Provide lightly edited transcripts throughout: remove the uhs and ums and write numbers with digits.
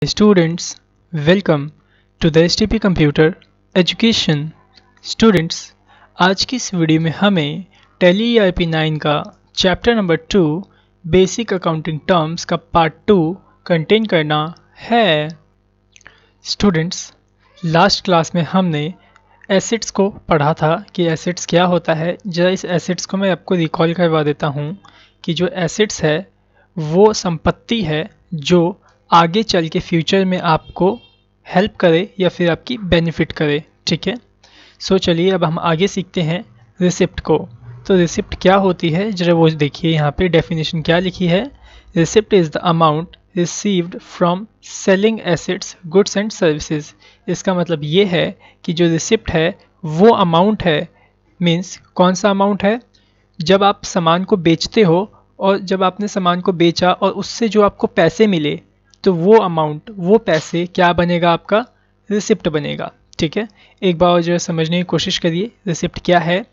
Students, welcome to the STP Computer Education. Students, आज की इस वीडियो में हमें Tally ERP9 का chapter number 2 basic accounting terms का पार्ट 2 कंटेन करना है। स्टूडेंट्स, लास्ट क्लास में हमने एसेट्स को पढ़ा था कि एसेट्स क्या होता है। जरा इस एसेट्स को मैं आपको रिकॉल करवा देता हूँ कि जो एसेट्स है वो संपत्ति है जो आगे चल के फ्यूचर में आपको हेल्प करे या फिर आपकी बेनिफिट करे। ठीक है, सो चलिए अब हम आगे सीखते हैं रिसिप्ट को। तो रिसिप्ट क्या होती है जरा वो देखिए, यहाँ पे डेफिनेशन क्या लिखी है। Receipt is the amount received from selling assets goods and services. इसका मतलब ये है कि जो रिसिप्ट है वो अमाउंट है, मीन्स कौन सा अमाउंट है, जब आप सामान को बेचते हो और जब आपने सामान को बेचा और उससे जो आपको पैसे मिले तो वो अमाउंट, वो पैसे क्या बनेगा, आपका रिसिप्ट बनेगा। ठीक है, एक बार जो है समझने की कोशिश करिए रिसिप्ट क्या है।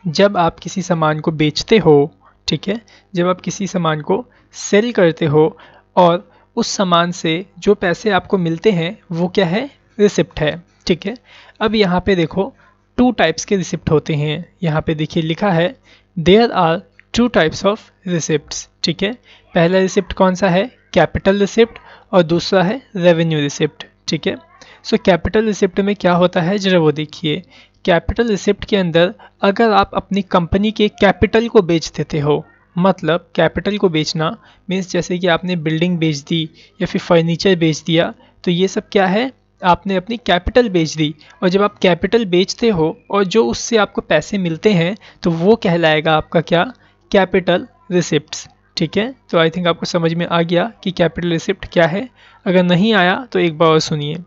जब आप किसी सामान को बेचते हो, ठीक है, जब आप किसी सामान को सेल करते हो और उस सामान से जो पैसे आपको मिलते हैं वो क्या है, रिसिप्ट है। ठीक है, अब यहाँ पे देखो 2 टाइप्स के रिसिप्ट होते हैं। यहाँ पे देखिए लिखा है there are 2 types of receipts. ठीक है, पहला रिसिप्ट कौन सा है, कैपिटल रिसिप्ट, और दूसरा है रेवेन्यू रिसिप्ट। ठीक है, सो कैपिटल रिसिप्ट में क्या होता है जरा वो देखिए। कैपिटल रिसिप्ट के अंदर अगर आप अपनी कंपनी के कैपिटल को बेच देते हो, मतलब कैपिटल को बेचना मीन्स जैसे कि आपने बिल्डिंग बेच दी या फिर फर्नीचर बेच दिया, तो ये सब क्या है, आपने अपनी कैपिटल बेच दी। और जब आप कैपिटल बेचते हो और जो उससे आपको पैसे मिलते हैं तो वो कहलाएगा आपका क्या, कैपिटल रिसिप्ट्स। ठीक है, तो आई थिंक आपको समझ में आ गया कि कैपिटल रिसिप्ट क्या है। अगर नहीं आया तो एक बार और सुनिए।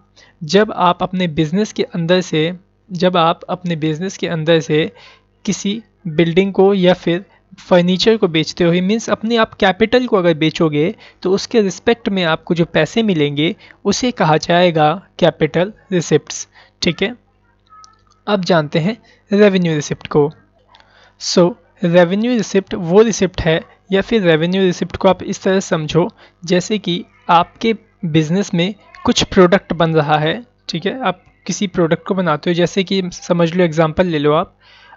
जब आप अपने बिजनेस के अंदर से किसी बिल्डिंग को या फिर फर्नीचर को बेचते हो, मीन्स अपने आप कैपिटल को अगर बेचोगे तो उसके रिस्पेक्ट में आपको जो पैसे मिलेंगे उसे कहा जाएगा कैपिटल रिसिप्ट्स। ठीक है, अब जानते हैं रेवेन्यू रिसिप्ट को। सो रेवेन्यू रिसिप्ट वो रिसिप्ट है, या फिर रेवेन्यू रिसिप्ट को आप इस तरह समझो जैसे कि आपके बिजनेस में कुछ प्रोडक्ट बन रहा है। ठीक है, आप किसी प्रोडक्ट को बनाते हो, जैसे कि समझ लो, एग्जांपल ले लो,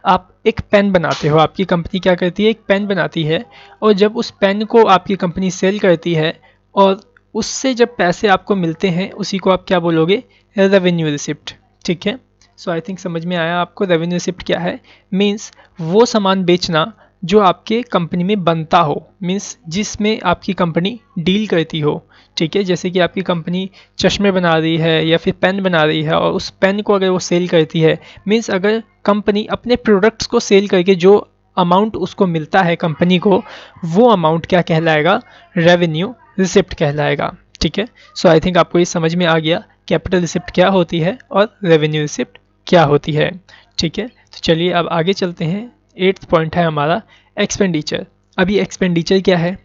आप एक पेन बनाते हो। आपकी कंपनी क्या करती है, एक पेन बनाती है, और जब उस पेन को आपकी कंपनी सेल करती है और उससे जब पैसे आपको मिलते हैं उसी को आप क्या बोलोगे, रेवेन्यू रिसिप्ट। ठीक है, सो आई थिंक समझ में आया आपको रेवेन्यू रिसिप्ट क्या है। मीन्स वो सामान बेचना जो आपके कंपनी में बनता हो, मीन्स जिसमें आपकी कंपनी डील करती हो। ठीक है, जैसे कि आपकी कंपनी चश्मे बना रही है या फिर पेन बना रही है और उस पेन को अगर वो सेल करती है, मीन्स अगर कंपनी अपने प्रोडक्ट्स को सेल करके जो अमाउंट उसको मिलता है कंपनी को, वो अमाउंट क्या कहलाएगा, रेवेन्यू रिसिप्ट कहलाएगा। ठीक है, सो आई थिंक आपको ये समझ में आ गया कैपिटल रिसिप्ट क्या होती है और रेवेन्यू रिसिप्ट क्या होती है। ठीक है, तो चलिए अब आगे चलते हैं। 8th पॉइंट है हमारा एक्सपेंडिचर। अभी एक्सपेंडिचर क्या है,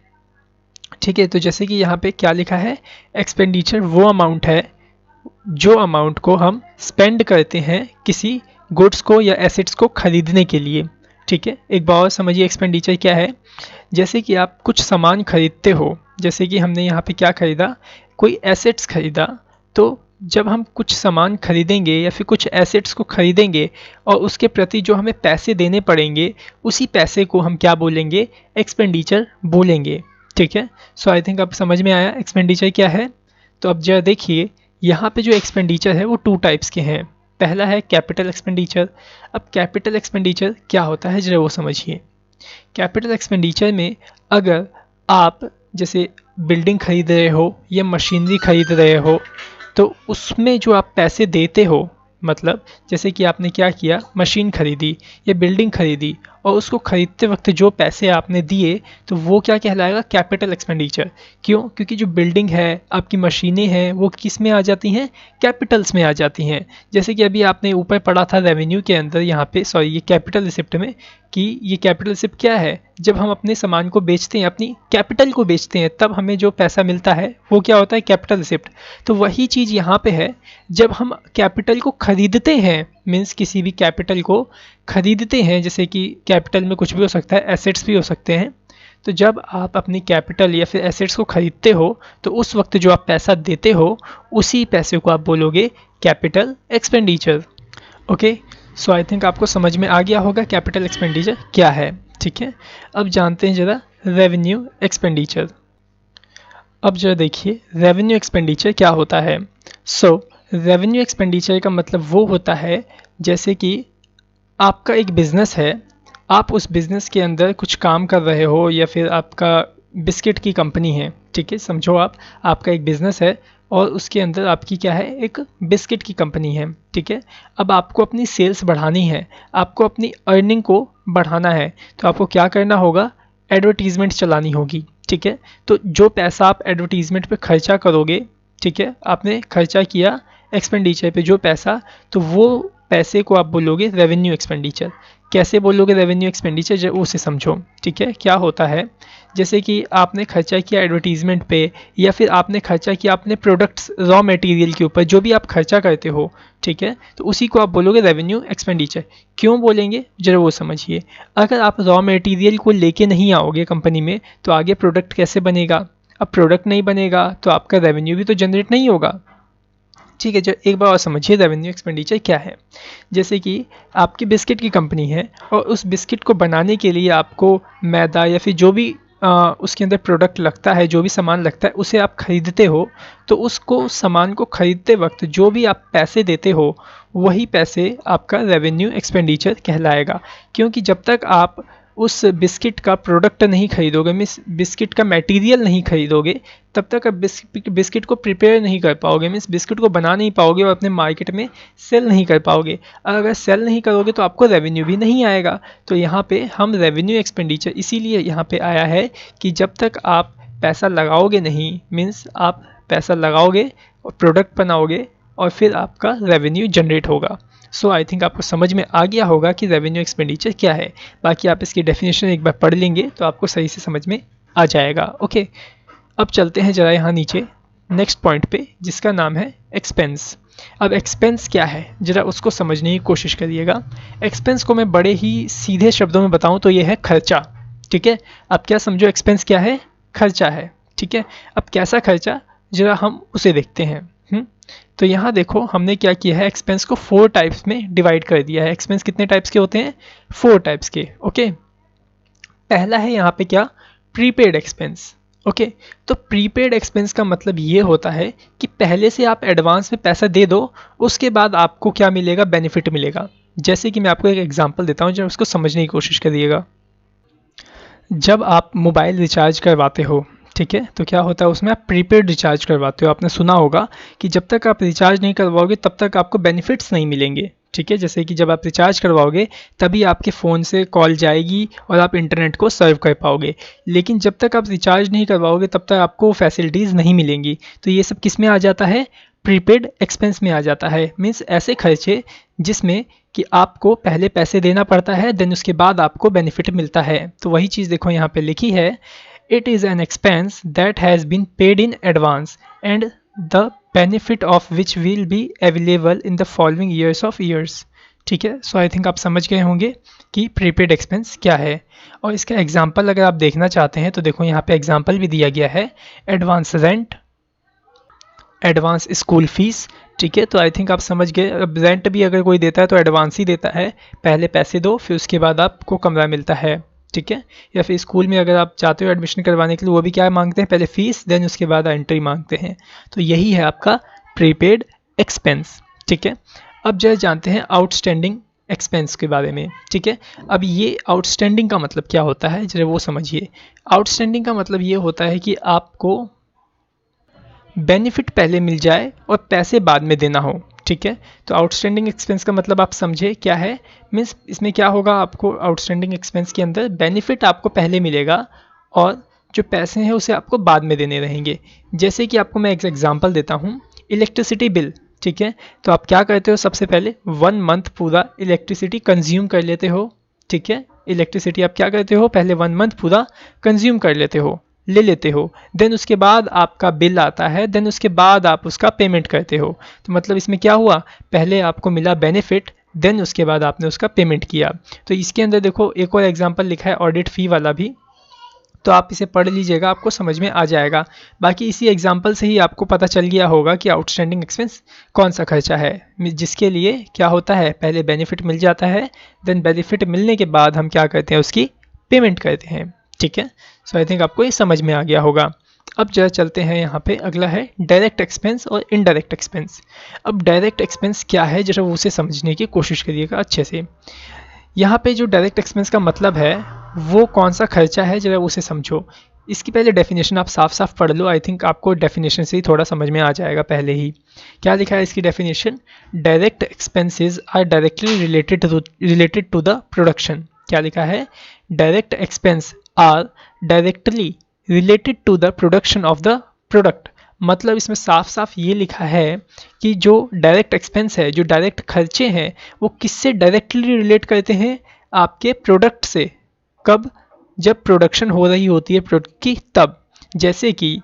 ठीक है, तो जैसे कि यहाँ पे क्या लिखा है, एक्सपेंडिचर वो अमाउंट है जो अमाउंट को हम स्पेंड करते हैं किसी गुड्स को या एसेट्स को खरीदने के लिए। ठीक है, एक बार और समझिए एक्सपेंडिचर क्या है। जैसे कि आप कुछ सामान खरीदते हो, जैसे कि हमने यहाँ पे क्या खरीदा, कोई एसेट्स खरीदा, तो जब हम कुछ सामान खरीदेंगे या फिर कुछ एसेट्स को खरीदेंगे और उसके प्रति जो हमें पैसे देने पड़ेंगे, उसी पैसे को हम क्या बोलेंगे, एक्सपेंडिचर बोलेंगे। ठीक है, सो आई थिंक अब समझ में आया एक्सपेंडिचर क्या है। तो अब जरा देखिए यहाँ पे जो एक्सपेंडिचर है वो 2 टाइप्स के हैं। पहला है कैपिटल एक्सपेंडिचर। अब कैपिटल एक्सपेंडिचर क्या होता है जरा वो समझिए। कैपिटल एक्सपेंडिचर में अगर आप जैसे बिल्डिंग खरीद रहे हो या मशीनरी खरीद रहे हो, तो उसमें जो आप पैसे देते हो, मतलब जैसे कि आपने क्या किया, मशीन खरीदी या बिल्डिंग खरीदी और उसको खरीदते वक्त जो पैसे आपने दिए, तो वो क्या कहलाएगा, कैपिटल एक्सपेंडिचर। क्यों, क्योंकि जो बिल्डिंग है, आपकी मशीनें हैं, वो किस में आ जाती हैं, कैपिटल्स में आ जाती हैं। जैसे कि अभी आपने ऊपर पढ़ा था रेवेन्यू के अंदर, यहाँ पे सॉरी ये कैपिटल रिसिप्ट में, कि ये कैपिटल रिसिप्ट क्या है, जब हम अपने सामान को बेचते हैं, अपनी कैपिटल को बेचते हैं, तब हमें जो पैसा मिलता है वो क्या होता है, कैपिटल रिसिप्ट। तो वही चीज़ यहाँ पे है, जब हम कैपिटल को खरीदते हैं, मीन्स किसी भी कैपिटल को खरीदते हैं, जैसे कि कैपिटल में कुछ भी हो सकता है, एसेट्स भी हो सकते हैं, तो जब आप अपनी कैपिटल या फिर एसेट्स को खरीदते हो तो उस वक्त जो आप पैसा देते हो उसी पैसे को आप बोलोगे capital expenditure. Okay, so I think आपको समझ में आ गया होगा कैपिटल एक्सपेंडिचर क्या है। ठीक है, अब जानते हैं ज़रा रेवेन्यू एक्सपेंडिचर। अब जरा देखिए रेवेन्यू एक्सपेंडिचर क्या होता है। सो रेवेन्यू एक्सपेंडिचर का मतलब वो होता है जैसे कि आपका एक बिज़नेस है, आप उस बिज़नेस के अंदर कुछ काम कर रहे हो या फिर आपका बिस्किट की कंपनी है। ठीक है, समझो आपका एक बिज़नेस है और उसके अंदर आपकी क्या है, एक बिस्किट की कंपनी है। ठीक है, अब आपको अपनी सेल्स बढ़ानी है, आपको अपनी अर्निंग को बढ़ाना है, तो आपको क्या करना होगा, एडवर्टीज़मेंट चलानी होगी। ठीक है, तो जो पैसा आप एडवर्टीज़मेंट पे खर्चा करोगे, ठीक है, आपने खर्चा किया एक्सपेंडिचर पे जो पैसा, तो वो पैसे को आप बोलोगे रेवेन्यू एक्सपेंडिचर। कैसे बोलोगे रेवेन्यू एक्सपेंडिचर, जब उसे समझो। ठीक है, क्या होता है, जैसे कि आपने खर्चा किया एडवर्टीज़मेंट पे या फिर आपने खर्चा किया अपने प्रोडक्ट्स रॉ मटेरियल के ऊपर, जो भी आप खर्चा करते हो, ठीक है, तो उसी को आप बोलोगे रेवेन्यू एक्सपेंडिचर। क्यों बोलेंगे जरा वो समझिए। अगर आप रॉ मटेरियल को लेके नहीं आओगे कंपनी में तो आगे प्रोडक्ट कैसे बनेगा। अब प्रोडक्ट नहीं बनेगा तो आपका रेवेन्यू भी तो जनरेट नहीं होगा। ठीक है, जो एक बार और समझिए रेवेन्यू एक्सपेंडिचर क्या है। जैसे कि आपकी बिस्किट की कंपनी है और उस बिस्किट को बनाने के लिए आपको मैदा या फिर जो भी उसके अंदर प्रोडक्ट लगता है, जो भी सामान लगता है, उसे आप खरीदते हो, तो उसको सामान को खरीदते वक्त जो भी आप पैसे देते हो वही पैसे आपका रेवेन्यू एक्सपेंडिचर कहलाएगा। क्योंकि जब तक आप उस बिस्किट का प्रोडक्ट नहीं खरीदोगे, मीन्स बिस्किट का मटेरियल नहीं खरीदोगे, तब तक आप बिस्किट को प्रिपेयर नहीं कर पाओगे, मीन्स बिस्किट को बना नहीं पाओगे और अपने मार्केट में सेल नहीं कर पाओगे। अगर सेल नहीं करोगे तो आपको रेवेन्यू भी नहीं आएगा। तो यहाँ पे हम रेवेन्यू एक्सपेंडिचर इसीलिए यहाँ पे आया है कि जब तक आप पैसा लगाओगे नहीं, मीन्स आप पैसा लगाओगे और प्रोडक्ट बनाओगे और फिर आपका रेवेन्यू जनरेट होगा। सो आई थिंक आपको समझ में आ गया होगा कि रेवेन्यू एक्सपेंडिचर क्या है। बाकी आप इसकी डेफिनेशन एक बार पढ़ लेंगे तो आपको सही से समझ में आ जाएगा। ओके, अब चलते हैं जरा यहाँ नीचे नेक्स्ट पॉइंट पे, जिसका नाम है एक्सपेंस। अब एक्सपेंस क्या है जरा उसको समझने की कोशिश करिएगा। एक्सपेंस को मैं बड़े ही सीधे शब्दों में बताऊँ तो ये है खर्चा। ठीक है, अब क्या समझो एक्सपेंस क्या है, खर्चा है। ठीक है, अब कैसा खर्चा जरा हम उसे देखते हैं। तो यहाँ देखो हमने क्या किया है, एक्सपेंस को 4 टाइप्स में डिवाइड कर दिया है। एक्सपेंस कितने टाइप्स के होते हैं, 4 टाइप्स के। ओके, पहला है यहाँ पे क्या, प्रीपेड एक्सपेंस। ओके, तो प्रीपेड एक्सपेंस का मतलब ये होता है कि पहले से आप एडवांस में पैसा दे दो, उसके बाद आपको क्या मिलेगा, बेनिफिट मिलेगा। जैसे कि मैं आपको एक एग्जांपल देता हूँ, जब उसको समझने की कोशिश करिएगा। जब आप मोबाइल रिचार्ज करवाते हो, ठीक है, तो क्या होता है उसमें आप प्रीपेड रिचार्ज करवाते हो। आपने सुना होगा कि जब तक आप रिचार्ज नहीं करवाओगे तब तक आपको बेनिफिट्स नहीं मिलेंगे। ठीक है, जैसे कि जब आप रिचार्ज करवाओगे तभी आपके फ़ोन से कॉल जाएगी और आप इंटरनेट को सर्व कर पाओगे, लेकिन जब तक आप रिचार्ज नहीं करवाओगे तब तक आपको फैसिलिटीज़ नहीं मिलेंगी। तो ये सब किस में आ जाता है, प्रीपेड एक्सपेंस में आ जाता है। मीन्स ऐसे खर्चे जिसमें कि आपको पहले पैसे देना पड़ता है, देन उसके बाद आपको बेनिफिट मिलता है। तो वही चीज़ देखो यहाँ पे लिखी है, it is an expense that has been paid in advance and the benefit of which will be available in the following years of years। ठीक है, सो आई थिंक आप समझ गए होंगे कि प्रीपेड एक्सपेंस क्या है। और इसका एग्जांपल अगर आप देखना चाहते हैं तो देखो यहाँ पे एग्जांपल भी दिया गया है, advance rent, advance school fees. ठीक है, तो आई थिंक आप समझ गए। अब रेंट भी अगर कोई देता है तो एडवांस ही देता है, पहले पैसे दो फिर उसके बाद आपको कमरा मिलता है। ठीक है, या फिर स्कूल में अगर आप चाहते हो एडमिशन करवाने के लिए, वो भी क्या मांगते हैं, पहले फीस देन उसके बाद एंट्री मांगते हैं। तो यही है आपका प्रीपेड एक्सपेंस। ठीक है, अब जरा जानते हैं आउटस्टैंडिंग एक्सपेंस के बारे में। ठीक है, अब ये आउटस्टैंडिंग का मतलब क्या होता है जरा वो समझिए। आउटस्टैंडिंग का मतलब ये होता है कि आपको बेनिफिट पहले मिल जाए और पैसे बाद में देना हो। ठीक है, तो आउटस्टैंडिंग एक्सपेंस का मतलब आप समझे क्या है, मीन्स इसमें क्या होगा, आपको आउटस्टैंडिंग एक्सपेंस के अंदर बेनिफिट आपको पहले मिलेगा और जो पैसे हैं उसे आपको बाद में देने रहेंगे। जैसे कि आपको मैं एक एग्जांपल देता हूँ, इलेक्ट्रिसिटी बिल। ठीक है, तो आप क्या करते हो, सबसे पहले 1 मंथ पूरा इलेक्ट्रिसिटी कंज्यूम कर लेते हो। ठीक है, इलेक्ट्रिसिटी आप क्या करते हो, पहले 1 मंथ पूरा कंज्यूम कर लेते हो, ले लेते हो, देन उसके बाद आपका बिल आता है, देन उसके बाद आप उसका पेमेंट करते हो। तो मतलब इसमें क्या हुआ, पहले आपको मिला बेनिफिट, देन उसके बाद आपने उसका पेमेंट किया। तो इसके अंदर देखो एक और एग्जांपल लिखा है ऑडिट फ़ी वाला भी। तो आप इसे पढ़ लीजिएगा, आपको समझ में आ जाएगा। बाकी इसी एग्जाम्पल से ही आपको पता चल गया होगा कि आउटस्टैंडिंग एक्सपेंस कौन सा खर्चा है, जिसके लिए क्या होता है, पहले बेनिफिट मिल जाता है, देन बेनिफिट मिलने के बाद हम क्या करते हैं, उसकी पेमेंट करते हैं। ठीक है, सो आई थिंक आपको ये समझ में आ गया होगा। अब जरा चलते हैं यहाँ पे, अगला है डायरेक्ट एक्सपेंस और इनडायरेक्ट एक्सपेंस। अब डायरेक्ट एक्सपेंस क्या है, जरा उसे समझने की कोशिश करिएगा अच्छे से। यहाँ पे जो डायरेक्ट एक्सपेंस का मतलब है वो कौन सा खर्चा है, जरा उसे समझो। इसकी पहले डेफिनेशन आप साफ साफ पढ़ लो, आई थिंक आपको डेफिनेशन से ही थोड़ा समझ में आ जाएगा पहले ही। क्या लिखा है इसकी definition, direct expenses are directly related to the production. क्या लिखा है, direct expense are directly related to the production of the product. मतलब इसमें साफ साफ ये लिखा है कि जो डायरेक्ट एक्सपेंस है, जो डायरेक्ट खर्चे हैं, वो किससे डायरेक्टली रिलेट करते हैं, आपके प्रोडक्ट से। कब, जब प्रोडक्शन हो रही होती है प्रोडक्ट की तब। जैसे कि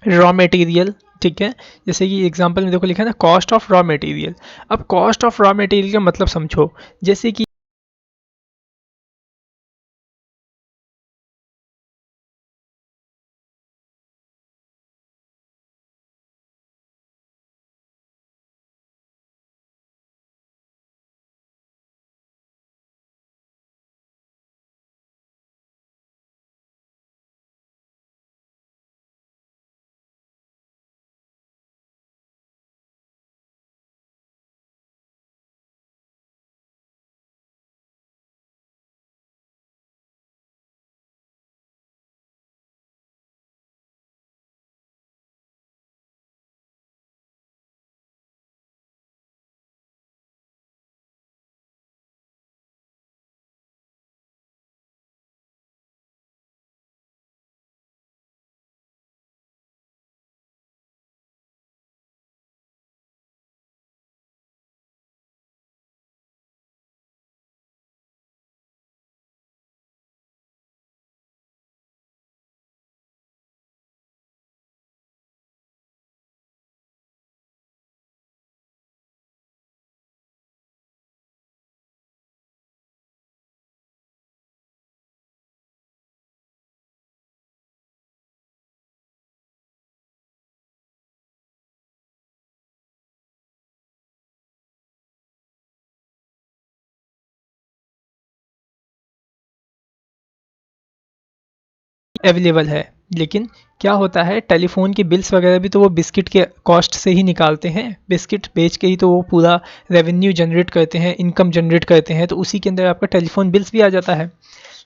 रॉ मटेरियल, ठीक है, जैसे कि एग्जांपल में देखो लिखा है ना, कॉस्ट ऑफ रॉ मटेरियल। अब कॉस्ट ऑफ रॉ मटेरियल का मतलब समझो, जैसे कि अवेलेबल है। लेकिन क्या होता है, टेलीफोन के बिल्स वगैरह भी तो वो बिस्किट के कॉस्ट से ही निकालते हैं, बिस्किट बेच के ही तो वो पूरा रेवेन्यू जनरेट करते हैं, इनकम जनरेट करते हैं, तो उसी के अंदर आपका टेलीफोन बिल्स भी आ जाता है।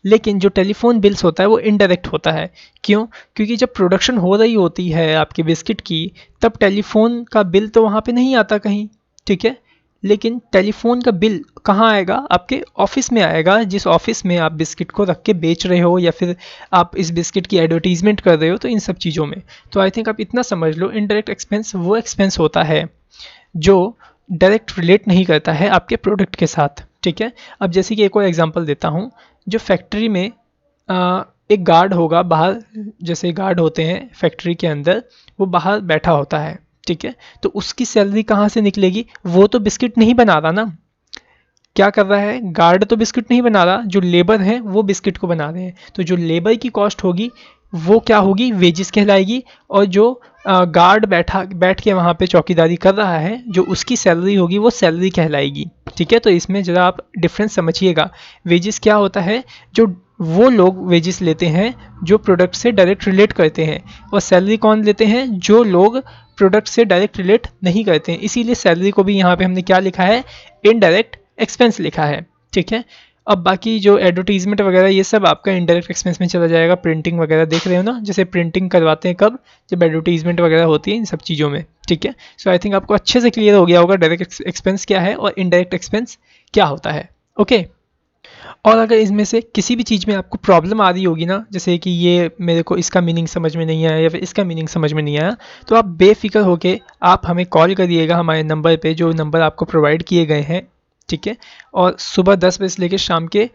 लेकिन जो टेलीफोन बिल्स होता है वो इनडायरेक्ट होता है। क्यों, क्योंकि जब प्रोडक्शन हो रही होती है आपके बिस्किट की, तब टेलीफोन का बिल तो वहाँ पे नहीं आता कहीं, ठीक है। लेकिन टेलीफोन का बिल कहाँ आएगा, आपके ऑफिस में आएगा, जिस ऑफिस में आप बिस्किट को रख के बेच रहे हो या फिर आप इस बिस्किट की एडवर्टीजमेंट कर रहे हो, तो इन सब चीज़ों में। तो आई थिंक आप इतना समझ लो, इनडायरेक्ट एक्सपेंस वो एक्सपेंस होता है जो डायरेक्ट रिलेट नहीं करता है आपके प्रोडक्ट के साथ, ठीक है। अब जैसे कि एक और एग्जांपल देता हूँ, जो फैक्ट्री में एक गार्ड होगा बाहर, जैसे गार्ड होते हैं फैक्ट्री के अंदर, वो बाहर बैठा होता है, ठीक है। तो उसकी सैलरी कहाँ से निकलेगी, वो तो बिस्किट नहीं बना रहा ना, क्या कर रहा है, गार्ड तो बिस्किट नहीं बना रहा, जो लेबर है वो बिस्किट को बना रहे हैं। तो जो लेबर की कॉस्ट होगी वो क्या होगी, वेजेस कहलाएगी। और जो गार्ड बैठ के वहाँ पे चौकीदारी कर रहा है, जो उसकी सैलरी होगी वो सैलरी कहलाएगी, ठीक है। तो इसमें ज़रा आप डिफरेंस समझिएगा। वेजेस क्या होता है, जो वो लोग वेजेस लेते हैं जो प्रोडक्ट से डायरेक्ट रिलेट करते हैं, और सैलरी कौन लेते हैं, जो लोग प्रोडक्ट से डायरेक्ट रिलेट नहीं करते हैं। इसीलिए सैलरी को भी यहाँ पे हमने क्या लिखा है, इनडायरेक्ट एक्सपेंस लिखा है, ठीक है। अब बाकी जो एडवर्टीजमेंट वगैरह ये सब आपका इनडायरेक्ट एक्सपेंस में चला जाएगा। प्रिंटिंग वगैरह देख रहे हो ना, जैसे प्रिंटिंग करवाते हैं कब, जब एडवर्टीजमेंट वगैरह होती है, इन सब चीज़ों में, ठीक है। सो आई थिंक आपको अच्छे से क्लियर हो गया होगा डायरेक्ट एक्सपेंस क्या है और इनडायरेक्ट एक्सपेंस क्या होता है, ओके। और अगर इसमें से किसी भी चीज़ में आपको प्रॉब्लम आ रही होगी ना, जैसे कि ये मेरे को इसका मीनिंग समझ में नहीं आया या फिर इसका मीनिंग समझ में नहीं आया, तो आप बेफिक्र होके आप हमें कॉल करिएगा हमारे नंबर पे, जो नंबर आपको प्रोवाइड किए गए हैं, ठीक है। और सुबह 10 बजे से लेकर शाम के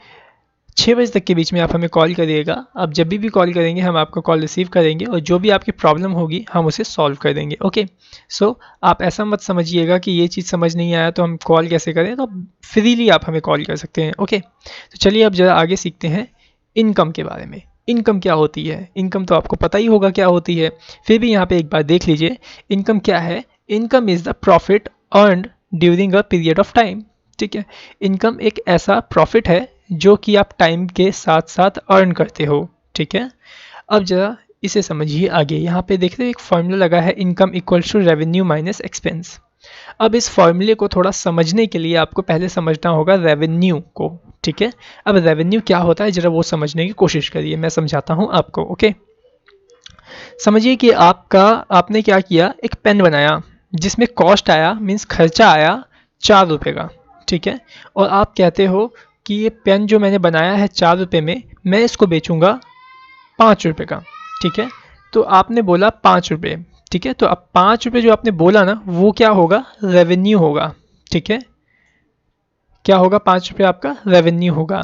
6 बजे तक के बीच में आप हमें कॉल करिएगा। आप जब भी कॉल करेंगे हम आपका कॉल रिसीव करेंगे, और जो भी आपकी प्रॉब्लम होगी हम उसे सॉल्व कर देंगे, ओके। सो आप ऐसा मत समझिएगा कि ये चीज़ समझ नहीं आया तो हम कॉल कैसे करें, तो फ्रीली आप हमें कॉल कर सकते हैं, ओके। तो चलिए अब ज़रा आगे सीखते हैं इनकम के बारे में। इनकम क्या होती है? इनकम तो आपको पता ही होगा क्या होती है, फिर भी यहाँ पे एक बार देख लीजिए इनकम क्या है। Income is the profit earned during a period of time. ठीक है, इनकम एक ऐसा प्रॉफिट है जो कि आप टाइम के साथ साथ अर्न करते हो। ठीक है, अब जरा इसे समझिए आगे। यहाँ पे देख रहे हो एक फॉर्मूला लगा है, income equals to revenue minus expense. अब इस फॉर्मूले को थोड़ा समझने के लिए आपको पहले समझना होगा रेवेन्यू को। ठीक है, अब रेवेन्यू क्या होता है जरा वो समझने की कोशिश करिए, मैं समझाता हूँ आपको। ओके, समझिए कि आपने क्या किया, एक पेन बनाया जिसमें कॉस्ट आया, मीन्स खर्चा आया 4 रुपये का। ठीक है, और आप कहते हो कि ये पेन जो मैंने बनाया है 4 रुपये में, मैं इसको बेचूंगा 5 रुपये का। ठीक है, तो आपने बोला 5 रुपये। ठीक है, तो अब 5 रुपये जो आपने बोला ना, वो क्या होगा, रेवेन्यू होगा। ठीक है, क्या होगा, 5 रुपये आपका रेवेन्यू होगा।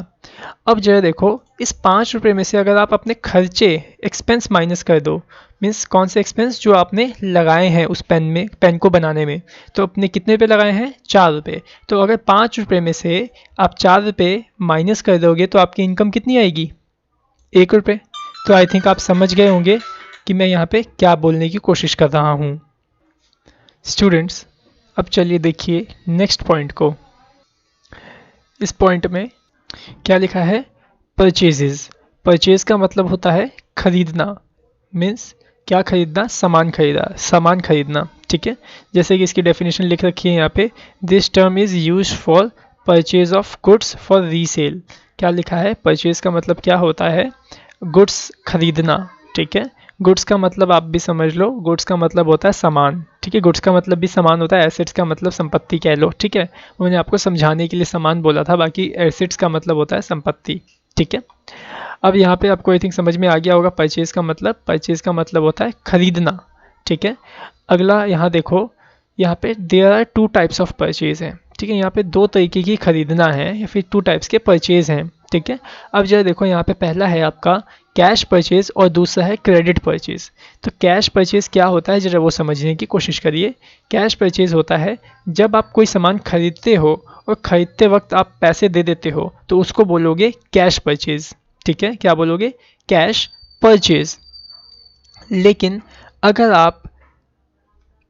अब जरा देखो, इस 5 रुपये में से अगर आप अपने खर्चे एक्सपेंस माइनस कर दो, मीन्स कौन से एक्सपेंस जो आपने लगाए हैं उस पेन में, पेन को बनाने में, तो अपने कितने रुपये लगाए हैं, 4 रुपये। तो अगर 5 रुपये में से आप 4 रुपये माइनस कर दोगे तो आपकी इनकम कितनी आएगी, 1 रुपये। तो आई थिंक आप समझ गए होंगे कि मैं यहाँ पे क्या बोलने की कोशिश कर रहा हूँ। स्टूडेंट्स, अब चलिए देखिए नेक्स्ट पॉइंट को। इस पॉइंट में क्या लिखा है, परचेजेस। परचेज का मतलब होता है खरीदना, मीन्स क्या खरीदना, सामान खरीदा, सामान खरीदना। ठीक है, जैसे कि इसकी डेफिनेशन लिख रखी है यहाँ पे, this term is use for purchase of goods for resale. क्या लिखा है, परचेज का मतलब क्या होता है, गुड्स खरीदना। ठीक है, गुड्स का मतलब आप भी समझ लो, गुड्स का मतलब होता है सामान। ठीक है, गुड्स का मतलब भी सामान होता है, एसेट्स का मतलब संपत्ति कह लो। ठीक है, मैंने आपको समझाने के लिए सामान बोला था, बाकी एसेट्स का मतलब होता है संपत्ति। ठीक है, अब यहाँ पे आपको आई थिंक समझ में आ गया होगा परचेज का मतलब। परचेज का मतलब होता है खरीदना। ठीक है, अगला यहाँ देखो, यहाँ पे there are 2 types of purchase हैं। ठीक है, यहाँ पे 2 तरीके की खरीदना है या फिर 2 टाइप्स के परचेज हैं। ठीक है, अब जरा देखो यहाँ पे पहला है आपका कैश परचेज और दूसरा है क्रेडिट परचेज। तो कैश परचेज क्या होता है जरा वो समझने की कोशिश करिए। कैश परचेज होता है जब आप कोई सामान खरीदते हो और खरीदते वक्त आप पैसे दे देते हो, तो उसको बोलोगे कैश परचेज। ठीक है, क्या बोलोगे, कैश परचेज। लेकिन अगर आप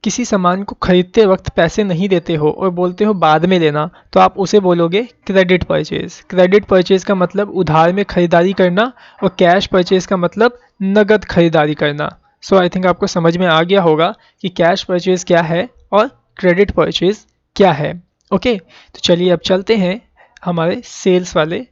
किसी सामान को खरीदते वक्त पैसे नहीं देते हो और बोलते हो बाद में लेना, तो आप उसे बोलोगे क्रेडिट परचेज। क्रेडिट परचेज का मतलब उधार में खरीदारी करना और कैश परचेज का मतलब नगद खरीदारी करना। सो आई थिंक आपको समझ में आ गया होगा कि कैश परचेज क्या है और क्रेडिट परचेज क्या है। ओके, तो चलिए अब चलते हैं हमारे सेल्स वाले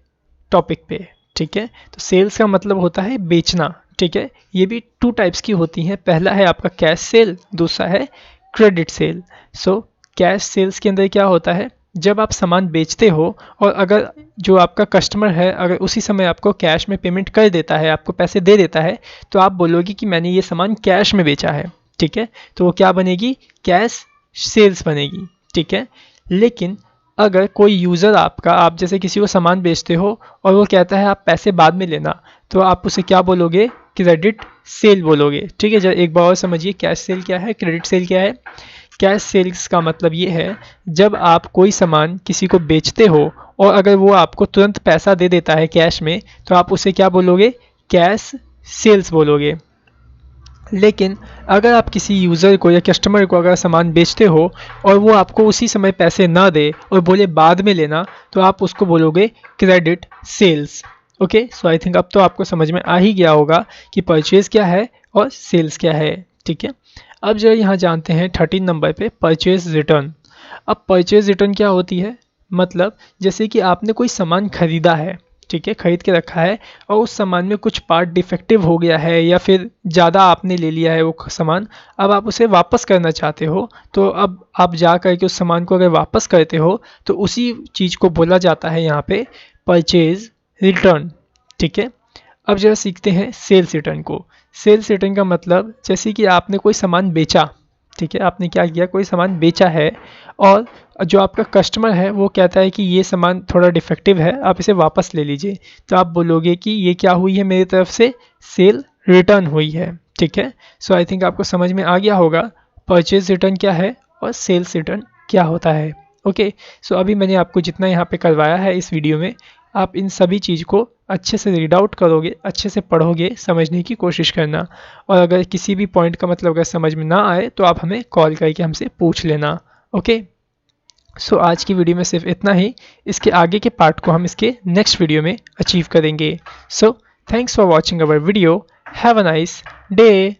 टॉपिक पे। ठीक है, तो सेल्स का मतलब होता है बेचना। ठीक है, ये भी 2 टाइप्स की होती हैं, पहला है आपका कैश सेल, दूसरा है credit sale. So cash sales के अंदर क्या होता है, जब आप सामान बेचते हो और अगर जो आपका कस्टमर है अगर उसी समय आपको कैश में पेमेंट कर देता है, आपको पैसे दे देता है, तो आप बोलोगे कि मैंने ये सामान कैश में बेचा है। ठीक है, तो वो क्या बनेगी, कैश सेल्स बनेगी। ठीक है, लेकिन अगर कोई यूज़र आप जैसे किसी को सामान बेचते हो और वो कहता है आप पैसे बाद में लेना, तो आप उसे क्या बोलोगे, क्रेडिट सेल बोलोगे। ठीक है, जब एक बार और समझिए कैश सेल क्या है, क्रेडिट सेल क्या है। कैश सेल्स का मतलब ये है जब आप कोई सामान किसी को बेचते हो और अगर वो आपको तुरंत पैसा दे देता है कैश में, तो आप उसे क्या बोलोगे, कैश सेल्स बोलोगे। लेकिन अगर आप किसी यूज़र को या कस्टमर को अगर सामान बेचते हो और वो आपको उसी समय पैसे ना दे और बोले बाद में लेना, तो आप उसको बोलोगे credit sales. Okay, so I think अब तो आपको समझ में आ ही गया होगा कि परचेज़ क्या है और सेल्स क्या है। ठीक है, अब जो यहाँ जानते हैं 13 नंबर पे परचेज़ रिटर्न। अब परचेज़ रिटर्न क्या होती है, मतलब जैसे कि आपने कोई सामान खरीदा है, ठीक है, खरीद के रखा है और उस सामान में कुछ पार्ट डिफेक्टिव हो गया है या फिर ज़्यादा आपने ले लिया है वो सामान, अब आप उसे वापस करना चाहते हो, तो अब आप जा कर के उस सामान को अगर वापस करते हो तो उसी चीज़ को बोला जाता है यहाँ पे परचेज रिटर्न। ठीक है, अब जरा सीखते हैं सेल्स रिटर्न को। सेल्स रिटर्न का मतलब जैसे कि आपने कोई सामान बेचा, ठीक है, आपने क्या किया, कोई सामान बेचा है और जो आपका कस्टमर है वो कहता है कि ये सामान थोड़ा डिफेक्टिव है, आप इसे वापस ले लीजिए, तो आप बोलोगे कि ये क्या हुई है, मेरी तरफ से सेल रिटर्न हुई है। ठीक है, सो आई थिंक आपको समझ में आ गया होगा परचेज रिटर्न क्या है और सेल्स रिटर्न क्या होता है। ओके, सो अभी मैंने आपको जितना यहाँ पे करवाया है इस वीडियो में, आप इन सभी चीज़ को अच्छे से रीड आउट करोगे, अच्छे से पढ़ोगे, समझने की कोशिश करना। और अगर किसी भी पॉइंट का मतलब अगर समझ में ना आए तो आप हमें कॉल करके हमसे पूछ लेना। ओके, सो आज की वीडियो में सिर्फ इतना ही। इसके आगे के पार्ट को हम इसके नेक्स्ट वीडियो में अचीव करेंगे। So thanks for watching our video. Have a nice day.